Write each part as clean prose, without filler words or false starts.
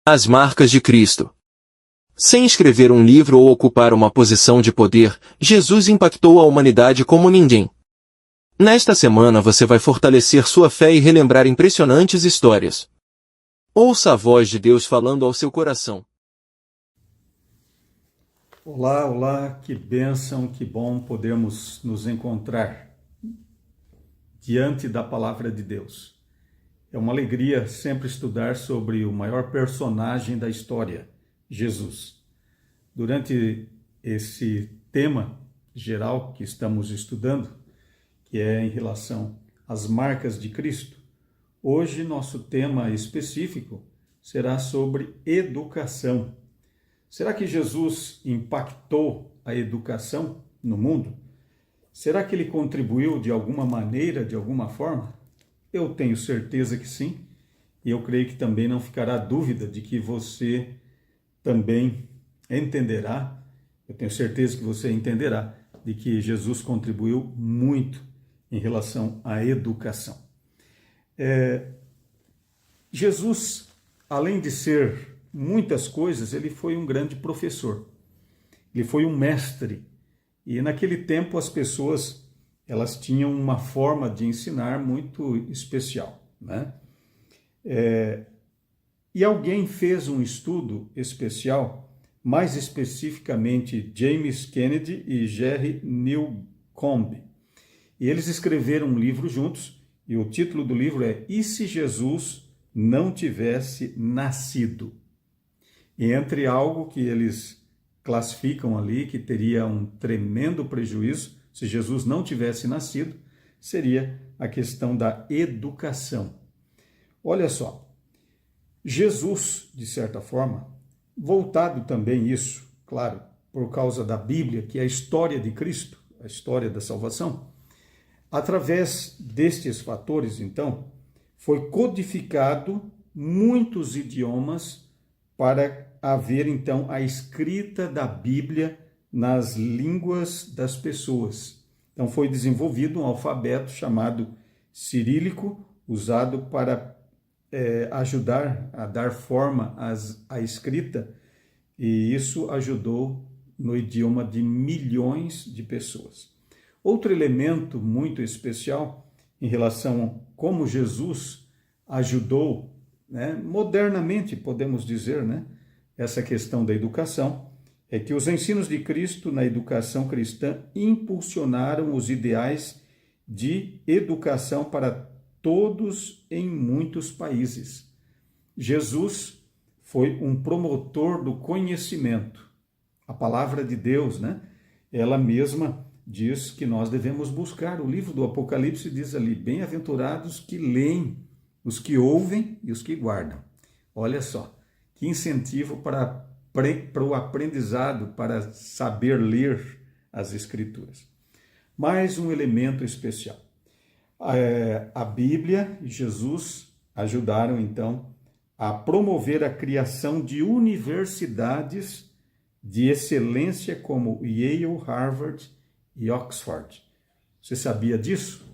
As marcas de Cristo. Sem escrever um livro ou ocupar uma posição de poder, Jesus impactou a humanidade como ninguém. Nesta semana você vai fortalecer sua fé e relembrar impressionantes histórias. Ouça a voz de Deus falando ao seu coração. Olá, olá, que bênção, que bom podermos nos encontrar diante da palavra de Deus. É uma alegria sempre estudar sobre o maior personagem da história, Jesus. Durante esse tema geral que estamos estudando, que é em relação às marcas de Cristo, hoje nosso tema específico será sobre educação. Será que Jesus impactou a educação no mundo? Será que ele contribuiu de alguma maneira, de alguma forma? Eu tenho certeza que sim, e eu creio que também não ficará dúvida de que você também entenderá, eu tenho certeza que você entenderá, de que Jesus contribuiu muito em relação à educação. Jesus, além de ser muitas coisas, ele foi um grande professor, ele foi um mestre, e naquele tempo as pessoas elas tinham uma forma de ensinar muito especial, né? E alguém fez um estudo especial, mais especificamente James Kennedy e Jerry Newcomb. E eles escreveram um livro juntos, e o título do livro é E se Jesus não tivesse nascido? E entre algo que eles classificam ali, que teria um tremendo prejuízo, se Jesus não tivesse nascido, seria a questão da educação. Olha só, Jesus, de certa forma, voltado também isso, claro, por causa da Bíblia, que é a história de Cristo, a história da salvação, através destes fatores, então, foi codificado muitos idiomas para haver, então, a escrita da Bíblia nas línguas das pessoas. Então foi desenvolvido um alfabeto chamado cirílico, usado para ajudar a dar forma à escrita, e isso ajudou no idioma de milhões de pessoas. Outro elemento muito especial em relação a como Jesus ajudou, né, modernamente, podemos dizer, né, essa questão da educação, é que os ensinos de Cristo na educação cristã impulsionaram os ideais de educação para todos em muitos países. Jesus foi um promotor do conhecimento. A palavra de Deus, né? Ela mesma diz que nós devemos buscar. O livro do Apocalipse diz ali, bem-aventurados que leem, os que ouvem e os que guardam. Olha só, que incentivo para o aprendizado, para saber ler as Escrituras. Mais um elemento especial. A Bíblia e Jesus ajudaram, então, a promover a criação de universidades de excelência como Yale, Harvard e Oxford. Você sabia disso?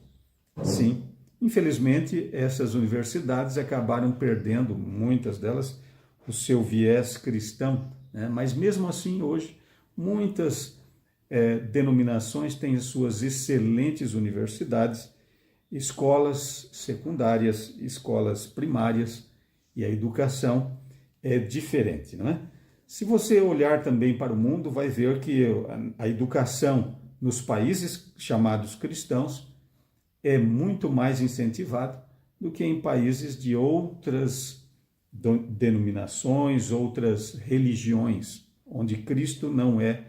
Sim. Infelizmente, essas universidades acabaram perdendo, muitas delas, o seu viés cristão, né? Mas mesmo assim, hoje, muitas denominações têm suas excelentes universidades, escolas secundárias, escolas primárias, e a educação é diferente, não é? Se você olhar também para o mundo, vai ver que a educação nos países chamados cristãos é muito mais incentivada do que em países de outras denominações, outras religiões, onde Cristo não é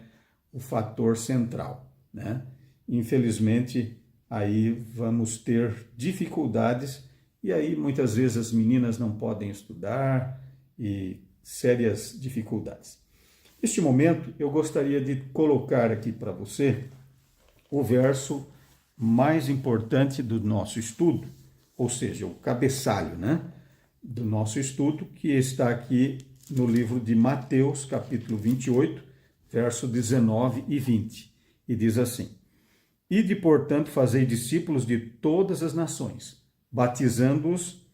o fator central, né? Infelizmente, aí vamos ter dificuldades, e aí muitas vezes as meninas não podem estudar e sérias dificuldades. Neste momento, eu gostaria de colocar aqui para você o verso mais importante do nosso estudo, ou seja, o cabeçalho, né, do nosso estudo, que está aqui no livro de Mateus, capítulo 28, verso 19 e 20. E diz assim: Ide, portanto, fazei discípulos de todas as nações, batizando-os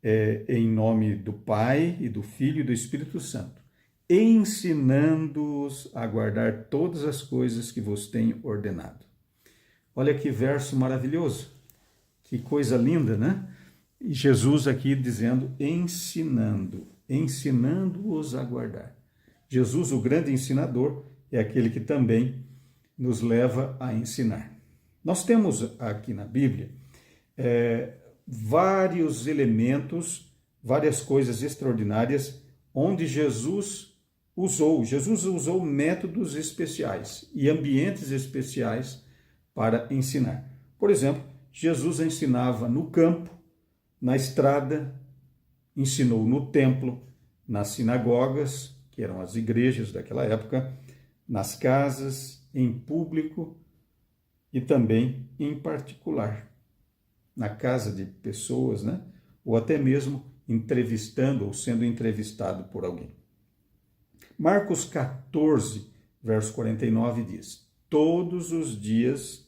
em nome do Pai e do Filho e do Espírito Santo, ensinando-os a guardar todas as coisas que vos tenho ordenado. Olha que verso maravilhoso, que coisa linda, né? E Jesus aqui dizendo, ensinando-os a guardar. Jesus, o grande ensinador, é aquele que também nos leva a ensinar. Nós temos aqui na Bíblia vários elementos, várias coisas extraordinárias, onde Jesus usou métodos especiais e ambientes especiais para ensinar. Por exemplo, Jesus ensinava no campo, na estrada, ensinou no templo, nas sinagogas, que eram as igrejas daquela época, nas casas, em público e também em particular, na casa de pessoas, né? Ou até mesmo entrevistando ou sendo entrevistado por alguém. Marcos 14, verso 49 diz: Todos os dias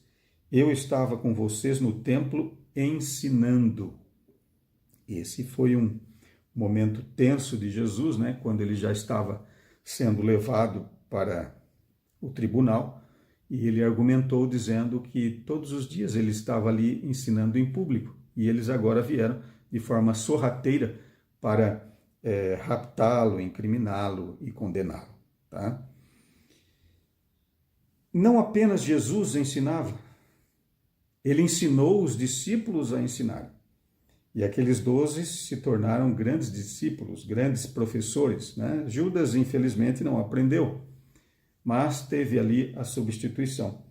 eu estava com vocês no templo ensinando. Esse foi um momento tenso de Jesus, né? Quando ele já estava sendo levado para o tribunal, e ele argumentou dizendo que todos os dias ele estava ali ensinando em público, e eles agora vieram de forma sorrateira para raptá-lo, incriminá-lo e condená-lo. Tá? Não apenas Jesus ensinava, ele ensinou os discípulos a ensinar. E aqueles 12 se tornaram grandes discípulos, grandes professores, né? Judas, infelizmente, não aprendeu, mas teve ali a substituição.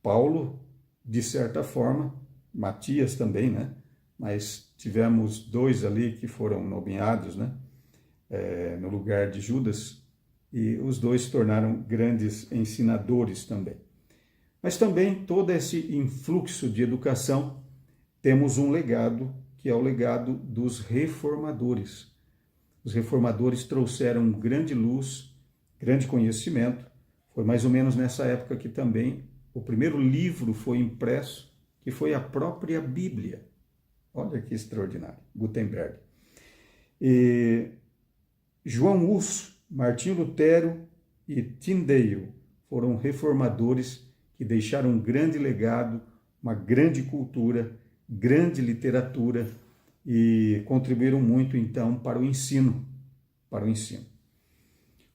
Paulo, de certa forma, Matias também, né? Mas tivemos 2 ali que foram nomeados, né? No lugar de Judas, e os 2 se tornaram grandes ensinadores também. Mas também todo esse influxo de educação, temos um legado, que é o legado dos reformadores. Os reformadores trouxeram grande luz, grande conhecimento. Foi mais ou menos nessa época que também o primeiro livro foi impresso, que foi a própria Bíblia. Olha que extraordinário, Gutenberg. E João Hus, Martinho Lutero e Tyndale foram reformadores que deixaram um grande legado, uma grande cultura, grande literatura e contribuíram muito, então, para o ensino.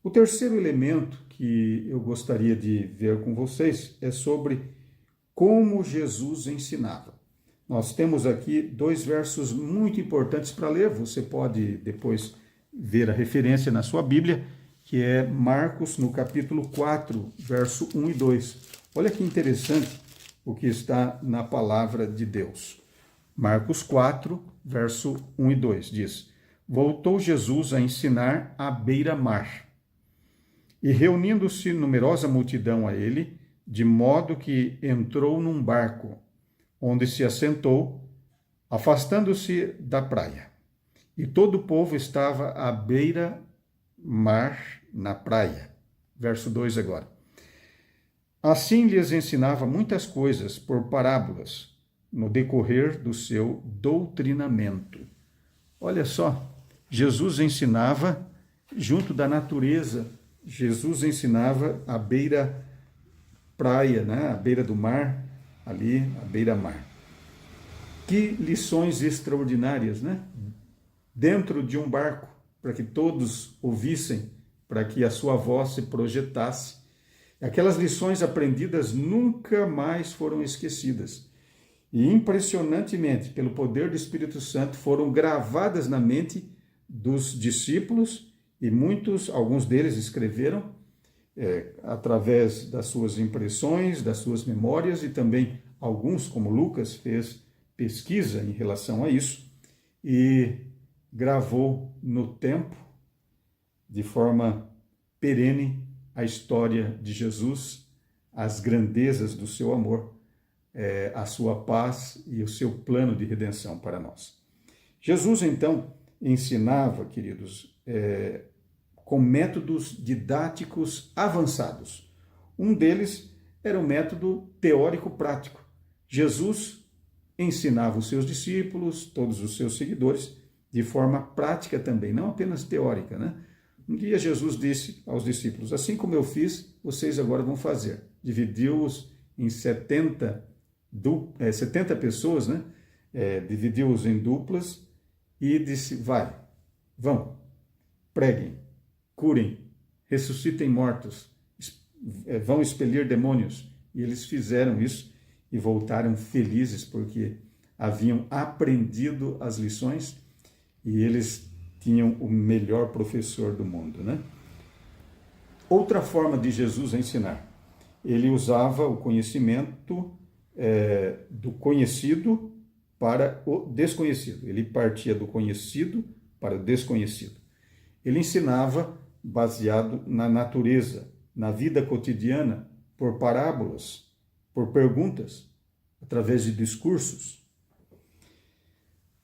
O terceiro elemento que eu gostaria de ver com vocês é sobre como Jesus ensinava. Nós temos aqui 2 versos muito importantes para ler, você pode depois ver a referência na sua Bíblia, que é Marcos, no capítulo 4, verso 1 e 2. Olha que interessante o que está na palavra de Deus. Marcos 4, verso 1 e 2 diz: Voltou Jesus a ensinar à beira-mar, e reunindo-se numerosa multidão a ele, de modo que entrou num barco, onde se assentou, afastando-se da praia. E todo o povo estava à beira-mar na praia. Verso 2 agora. Assim lhes ensinava muitas coisas por parábolas, no decorrer do seu doutrinamento. Olha só, Jesus ensinava junto da natureza, Jesus ensinava à beira-praia, né? À beira do mar, ali, à beira-mar. Que lições extraordinárias, né? Dentro de um barco, para que todos ouvissem, para que a sua voz se projetasse. Aquelas lições aprendidas nunca mais foram esquecidas. E impressionantemente, pelo poder do Espírito Santo, foram gravadas na mente dos discípulos e alguns deles escreveram através das suas impressões, das suas memórias, e também alguns, como Lucas, fez pesquisa em relação a isso e gravou no tempo, de forma perene, a história de Jesus, as grandezas do seu amor, a sua paz e o seu plano de redenção para nós. Jesus, então, ensinava, queridos, com métodos didáticos avançados. Um deles era o método teórico-prático. Jesus ensinava os seus discípulos, todos os seus seguidores, de forma prática também, não apenas teórica, né? Um dia Jesus disse aos discípulos: assim como eu fiz, vocês agora vão fazer. Dividiu-os em 70 pessoas, né? Dividiu-os em duplas e disse: vão, preguem, curem, ressuscitem mortos, vão expelir demônios. E eles fizeram isso e voltaram felizes porque haviam aprendido as lições e eles tinham o melhor professor do mundo, né? Outra forma de Jesus ensinar, ele usava o conhecimento do conhecido para o desconhecido. Ele partia do conhecido para o desconhecido. Ele ensinava baseado na natureza, na vida cotidiana, por parábolas, por perguntas, através de discursos,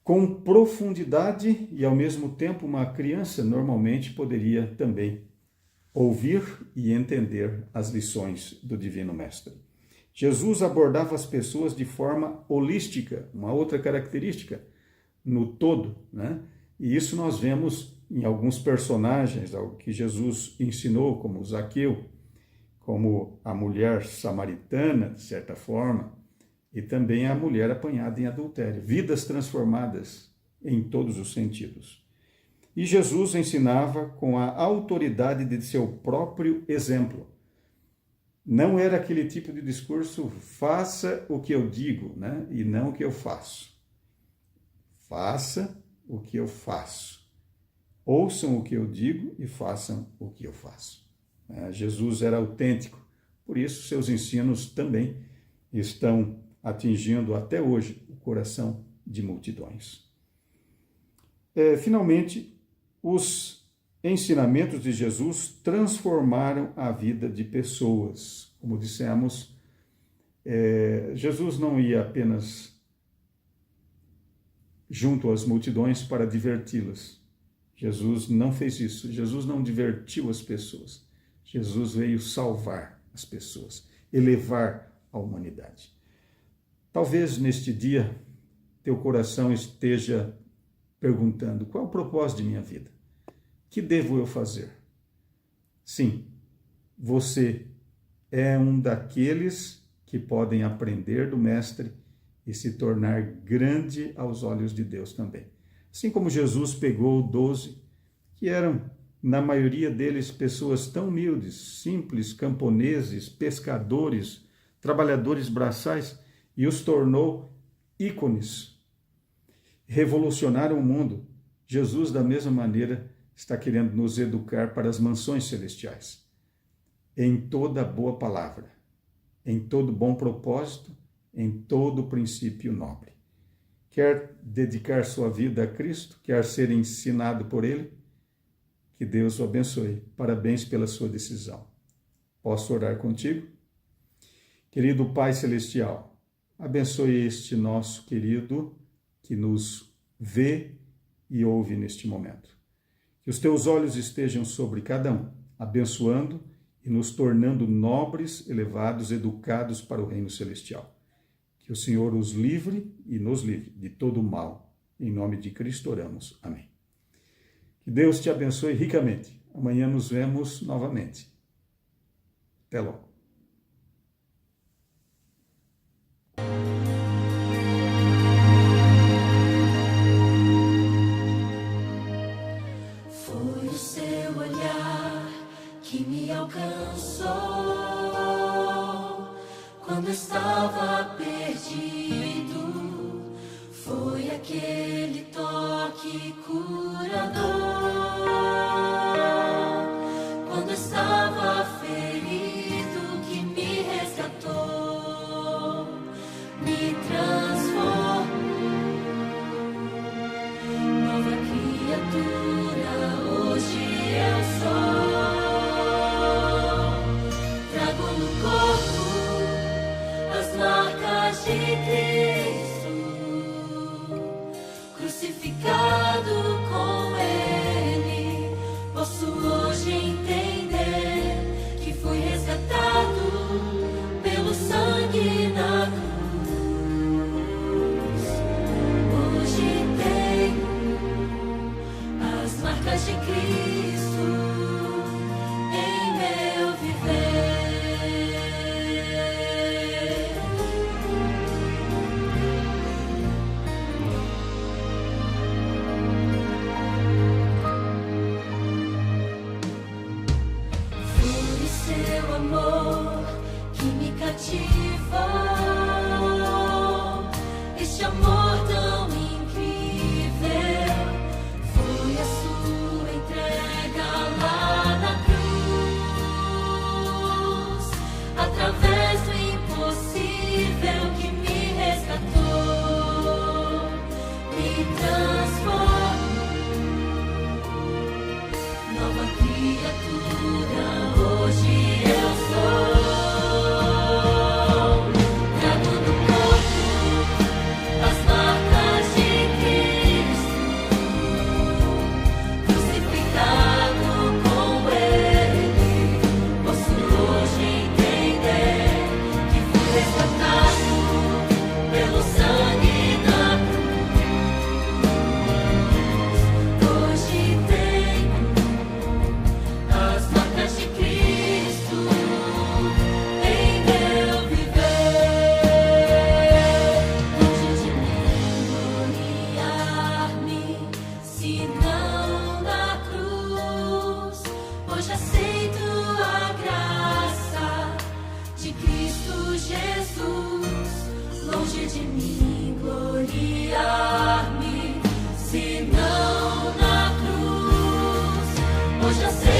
com profundidade e, ao mesmo tempo, uma criança normalmente poderia também ouvir e entender as lições do Divino Mestre. Jesus abordava as pessoas de forma holística, uma outra característica, no todo, né? E isso nós vemos em alguns personagens que Jesus ensinou, como Zaqueu, como a mulher samaritana, de certa forma, e também a mulher apanhada em adultério. Vidas transformadas em todos os sentidos. E Jesus ensinava com a autoridade de seu próprio exemplo. Não era aquele tipo de discurso, faça o que eu digo, né? E não o que eu faço. Faça o que eu faço. Ouçam o que eu digo e façam o que eu faço. Jesus era autêntico, por isso seus ensinos também estão atingindo até hoje o coração de multidões. Finalmente, os ensinamentos de Jesus transformaram a vida de pessoas. Como dissemos, Jesus não ia apenas junto às multidões para diverti-las. Jesus não fez isso. Jesus não divertiu as pessoas. Jesus veio salvar as pessoas, elevar a humanidade. Talvez neste dia teu coração esteja perguntando: qual é o propósito de minha vida? Que devo eu fazer? Sim, você é um daqueles que podem aprender do Mestre e se tornar grande aos olhos de Deus também. Assim como Jesus pegou 12, que eram, na maioria deles, pessoas tão humildes, simples, camponeses, pescadores, trabalhadores braçais, e os tornou ícones. Revolucionaram o mundo. Jesus, da mesma maneira, está querendo nos educar para as mansões celestiais. Em toda boa palavra, em todo bom propósito, em todo princípio nobre. Quer dedicar sua vida a Cristo? Quer ser ensinado por Ele? Que Deus o abençoe. Parabéns pela sua decisão. Posso orar contigo? Querido Pai Celestial, abençoe este nosso querido que nos vê e ouve neste momento. Que os teus olhos estejam sobre cada um, abençoando e nos tornando nobres, elevados, educados para o reino celestial. Que o Senhor os livre e nos livre de todo o mal. Em nome de Cristo oramos. Amém. Que Deus te abençoe ricamente. Amanhã nos vemos novamente. Até logo. Foi o seu olhar que me alcançou quando estava perdido. Foi aquele toque curador quando estava ferido que me resgatou, me transformou, nova criatura hoje eu sou. Trago no corpo as marcas de Cristo, crucificado com Ele, Hoje aceito a graça de Cristo Jesus. Longe de mim gloriar-me, senão na cruz. Hoje aceito